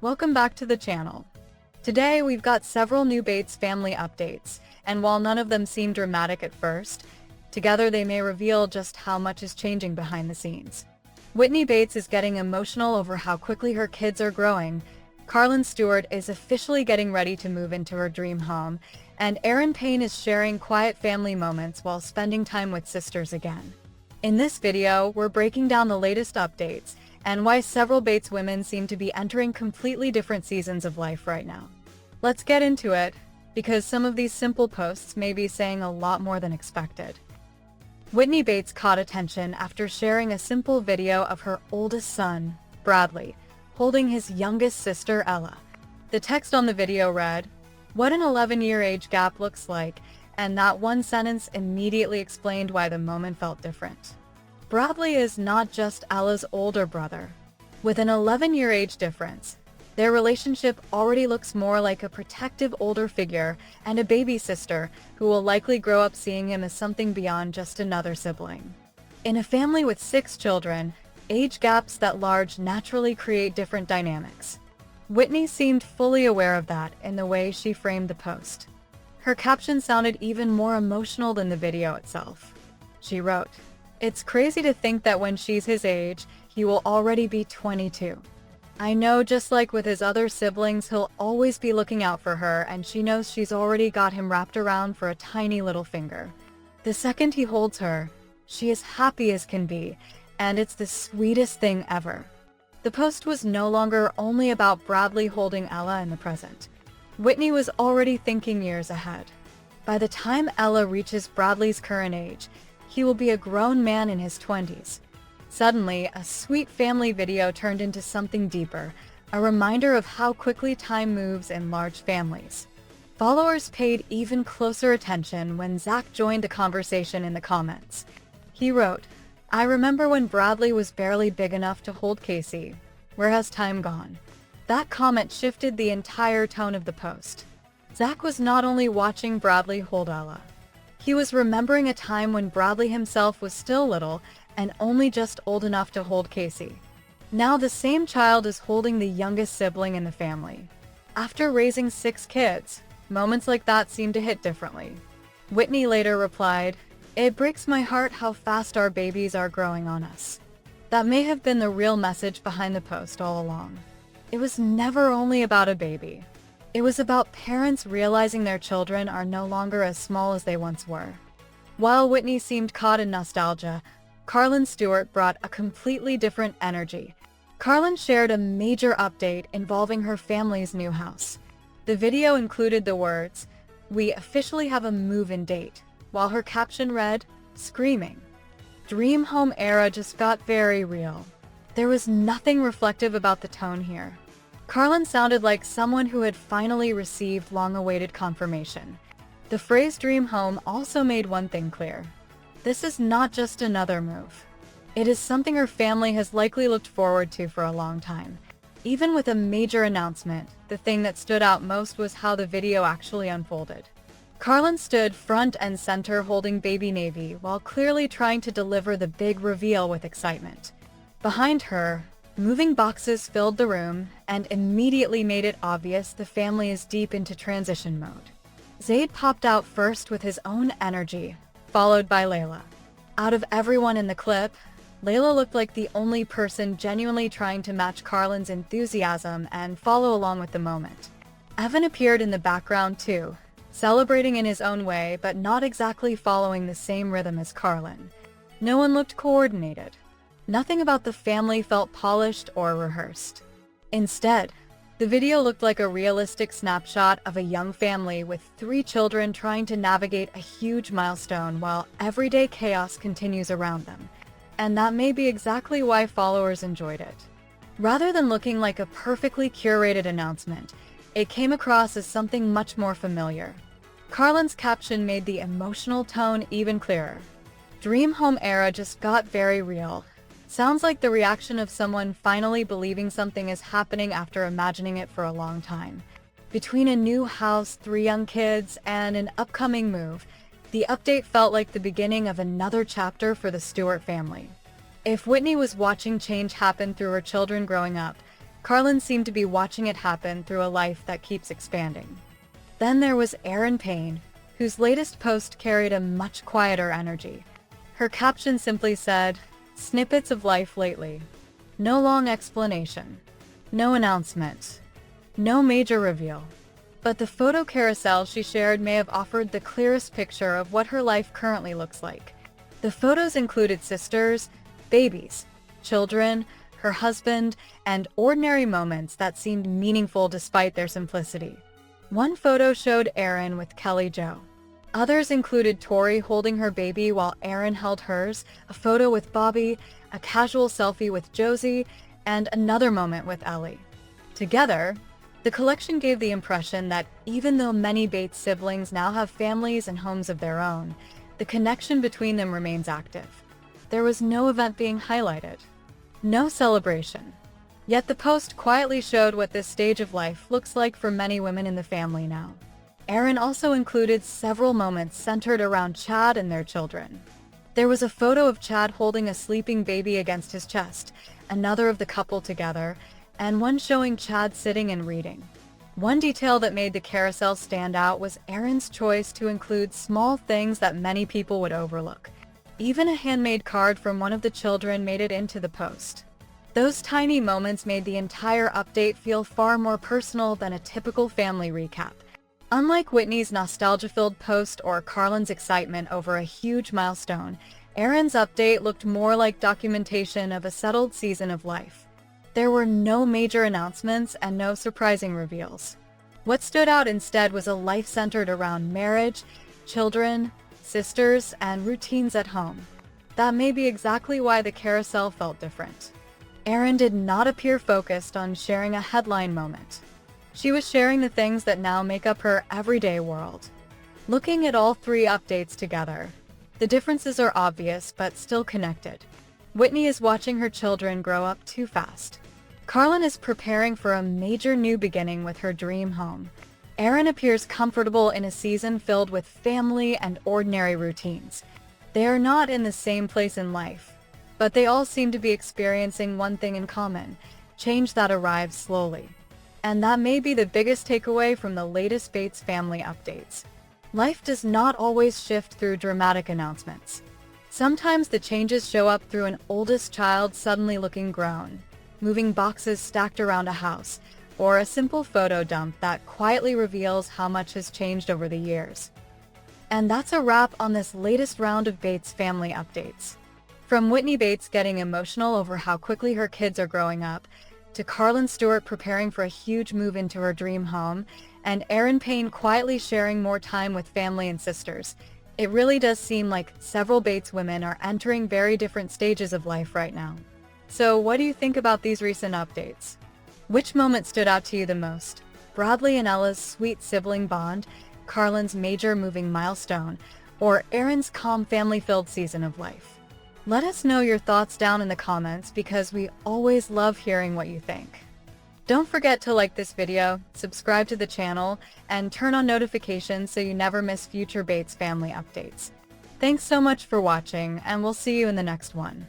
Welcome back to the channel. Today we've got several new Bates family updates, and while none of them seem dramatic at first, together they may reveal just how much is changing behind the scenes. Whitney Bates is getting emotional over how quickly her kids are growing, Carlin Stewart is officially getting ready to move into her dream home, and Erin Paine is sharing quiet family moments while spending time with sisters again. In this video, we're breaking down the latest updates and why several Bates women seem to be entering completely different seasons of life right now. Let's get into it, because some of these simple posts may be saying a lot more than expected. Whitney Bates caught attention after sharing a simple video of her oldest son, Bradley, holding his youngest sister, Ella. The text on the video read, "What an 11-year age gap looks like," and that one sentence immediately explained why the moment felt different. Bradley is not just Ella's older brother. With an 11-year age difference, their relationship already looks more like a protective older figure and a baby sister who will likely grow up seeing him as something beyond just another sibling. In a family with 6 children, age gaps that large naturally create different dynamics. Whitney seemed fully aware of that in the way she framed the post. Her caption sounded even more emotional than the video itself. She wrote, "It's crazy to think that when she's his age, he will already be 22. I know just like with his other siblings, he'll always be looking out for her, and she knows she's already got him wrapped around for a tiny little finger. The second he holds her, she is happy as can be, and it's the sweetest thing ever." The post was no longer only about Bradley holding Ella in the present. Whitney was already thinking years ahead. By the time Ella reaches Bradley's current age, he will be a grown man in his 20s. Suddenly, a sweet family video turned into something deeper, a reminder of how quickly time moves in large families. Followers paid even closer attention when Zach joined the conversation in the comments. He wrote, "I remember when Bradley was barely big enough to hold Casey. Where has time gone?" That comment shifted the entire tone of the post. Zach was not only watching Bradley hold Ella, he was remembering a time when Bradley himself was still little and only just old enough to hold Casey. Now the same child is holding the youngest sibling in the family. After raising 6 kids, moments like that seem to hit differently. Whitney later replied, "It breaks my heart how fast our babies are growing on us." That may have been the real message behind the post all along. It was never only about a baby. It was about parents realizing their children are no longer as small as they once were. While Whitney seemed caught in nostalgia, Carlin Stewart brought a completely different energy. Carlin shared a major update involving her family's new house. The video included the words, "We officially have a move-in date," while her caption read, "Screaming." Dream home era just got very real. There was nothing reflective about the tone here. Carlin sounded like someone who had finally received long-awaited confirmation. The phrase dream home also made one thing clear. This is not just another move. It is something her family has likely looked forward to for a long time. Even with a major announcement, the thing that stood out most was how the video actually unfolded. Carlin stood front and center holding baby Navy while clearly trying to deliver the big reveal with excitement. Behind her, moving boxes filled the room and immediately made it obvious the family is deep into transition mode. Zayd popped out first with his own energy, followed by Layla. Out of everyone in the clip, Layla looked like the only person genuinely trying to match Carlin's enthusiasm and follow along with the moment. Evan appeared in the background too, celebrating in his own way but not exactly following the same rhythm as Carlin. No one looked coordinated. Nothing about the family felt polished or rehearsed. Instead, the video looked like a realistic snapshot of a young family with 3 children trying to navigate a huge milestone while everyday chaos continues around them. And that may be exactly why followers enjoyed it. Rather than looking like a perfectly curated announcement, it came across as something much more familiar. Carlin's caption made the emotional tone even clearer. Dream home era just got very real. Sounds like the reaction of someone finally believing something is happening after imagining it for a long time. Between a new house, 3 young kids, and an upcoming move, the update felt like the beginning of another chapter for the Stewart family. If Whitney was watching change happen through her children growing up, Carlin seemed to be watching it happen through a life that keeps expanding. Then there was Erin Paine, whose latest post carried a much quieter energy. Her caption simply said, "Snippets of life lately." No long explanation. No announcement. No major reveal. But the photo carousel she shared may have offered the clearest picture of what her life currently looks like. The photos included sisters, babies, children, her husband, and ordinary moments that seemed meaningful despite their simplicity. One photo showed Erin with Kelly Jo. Others included Tori holding her baby while Erin held hers, a photo with Bobby, a casual selfie with Josie, and another moment with Ellie. Together, the collection gave the impression that even though many Bates siblings now have families and homes of their own, the connection between them remains active. There was no event being highlighted. No celebration. Yet the post quietly showed what this stage of life looks like for many women in the family now. Erin also included several moments centered around Chad and their children. There was a photo of Chad holding a sleeping baby against his chest, another of the couple together, and one showing Chad sitting and reading. One detail that made the carousel stand out was Erin's choice to include small things that many people would overlook. Even a handmade card from one of the children made it into the post. Those tiny moments made the entire update feel far more personal than a typical family recap. Unlike Whitney's nostalgia-filled post or Carlin's excitement over a huge milestone, Erin's update looked more like documentation of a settled season of life. There were no major announcements and no surprising reveals. What stood out instead was a life centered around marriage, children, sisters, and routines at home. That may be exactly why the carousel felt different. Erin did not appear focused on sharing a headline moment. She was sharing the things that now make up her everyday world. Looking at all three updates together, the differences are obvious but still connected. Whitney is watching her children grow up too fast. Carlin is preparing for a major new beginning with her dream home. Erin appears comfortable in a season filled with family and ordinary routines. They are not in the same place in life, but they all seem to be experiencing one thing in common: change that arrives slowly. And that may be the biggest takeaway from the latest Bates family updates. Life does not always shift through dramatic announcements. Sometimes the changes show up through an oldest child suddenly looking grown, moving boxes stacked around a house, or a simple photo dump that quietly reveals how much has changed over the years. And that's a wrap on this latest round of Bates family updates. From Whitney Bates getting emotional over how quickly her kids are growing up, to Carlin Stewart preparing for a huge move into her dream home, and Erin Paine quietly sharing more time with family and sisters, it really does seem like several Bates women are entering very different stages of life right now. So what do you think about these recent updates? Which moment stood out to you the most? Bradley and Ella's sweet sibling bond, Carlin's major moving milestone, or Erin's calm family-filled season of life? Let us know your thoughts down in the comments because we always love hearing what you think. Don't forget to like this video, subscribe to the channel, and turn on notifications so you never miss future Bates family updates. Thanks so much for watching, and we'll see you in the next one.